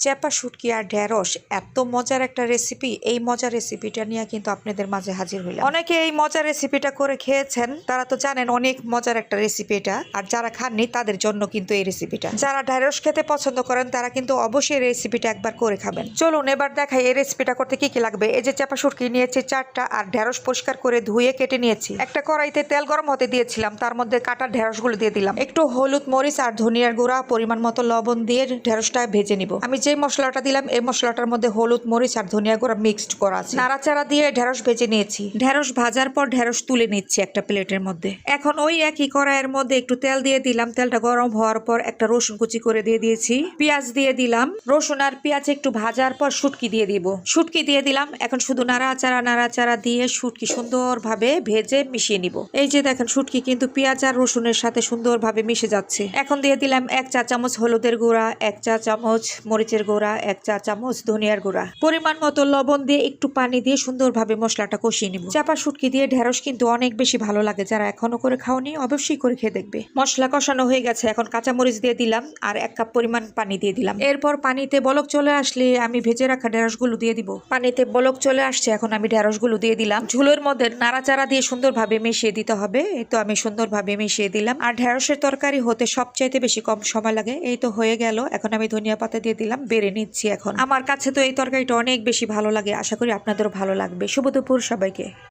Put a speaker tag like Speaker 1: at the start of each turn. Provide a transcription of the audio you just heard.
Speaker 1: চেপা শুটকি আর ঢেঁড়স এত মজার একটা রেসিপি। এই মজার রেসিপিটা নিয়ে কিন্তু আপনাদের মাঝে হাজির হইলাম। অনেকে এই মজার রেসিপিটা করে খেয়েছেন, তারা তো জানেন অনেক মজার একটা রেসিপি এটা। আর যারা খাননি তাদের জন্য কিন্তু এই রেসিপিটা। যারা ঢেঁড়স খেতে পছন্দ করেন তারা কিন্তু অবশ্যই রেসিপিটা একবার করে খাবেন। চলুন এবার দেখাই এই রেসিপিটা করতে কি কি লাগবে। এই যে চেপা শুটকি নিয়েছি 4টা, আর ঢেঁড়স পরিষ্কার করে ধুয়ে কেটে নিয়েছি। একটা কড়াইতে তেল গরম হতে দিয়েছিলাম, তার মধ্যে কাটা ঢেঁড়সগুলো দিয়ে দিলাম। একটু হলুদ, মরিচ আর ধনিয়ার গুঁড়া, পরিমাণ মতো লবণ দিয়ে ঢেঁড়সটা ভেজে নিব। আমি যে মশলাটা দিলাম এই মশলাটার মধ্যে হলুদ, মরিচ আর ধনিয়া গুঁড়া মিক্সড করা আছে। নাড়াচাড়া দিয়ে ঢেঁড়স ভেজে নিয়েছি। ঢেঁড়স ভাজার পর ঢেঁড়স তুলে নিচ্ছি একটা প্লেটের মধ্যে। এখন ওই একই কড়াইয়ের মধ্যে একটু তেল দিয়ে দিলাম। তেলটা গরম হওয়ার পর একটা রসুন কুচি করে দিয়ে দিয়েছি, পেঁয়াজ দিয়ে দিলাম। রসুন আর পেঁয়াজ একটু ভাজার পর শুটকি দিয়ে দিব। শুটকি দিয়ে দিলাম। এখন শুধু নাড়াচাড়া দিয়ে শুটকি সুন্দরভাবে ভেজে মিশিয়ে নিব। এই যে দেখেন শুটকি কিন্তু পেঁয়াজ আর রসুনের সাথে সুন্দরভাবে মিশে যাচ্ছে। এখন দিয়ে দিলাম 1 চা চামচ হলুদের গুঁড়া, 1 চা চামচ মরিচের গুঁড়া, 1 চা চামচ ধনিয়ার গুঁড়া, পরিমাণ মতো লবণ দিয়ে একটু পানি দিয়ে সুন্দরভাবে মশলাটা কষিয়ে নিব। চাপা শুটকি দিয়ে ঢেঁড়স কিন্তু অনেক বেশি ভালো লাগে। যারা এখনো করে খাওনি অবশ্যই করে খেয়ে দেখবে। মশলা কষানো হয়ে গেছে। এখন কাঁচামরিচ দিয়ে দিলাম আর 1 কাপ পরিমাণ পানি দিয়ে দিলাম। এরপর পানিতে বলক চলে আসলে আমি ভেজে রাখা ঢেঁড়সগুলো দিয়ে দিব। পানিতে বলক চলে আসছে, এখন আমি ঢেঁড়সগুলো দিয়ে দিলাম। ঝুলের মধ্যে নাড়াচাড়া দিয়ে সুন্দরভাবে মিশিয়ে দিতে হবে। এই তো আমি সুন্দরভাবে মিশিয়ে দিলাম। আর ঢেঁড়সের তরকারি হতে সবচাইতে বেশি কম সময় লাগে। এই তো হয়ে গেল। এখন আমি ধনিয়া পাতা দিয়ে দিলাম, বেড়ে নিচ্ছি। এখন আমার কাছে তো এই তরকারিটা অনেক বেশি ভালো লাগে। আশা করি আপনাদেরও ভালো লাগবে। শুভ দুপুর সবাইকে।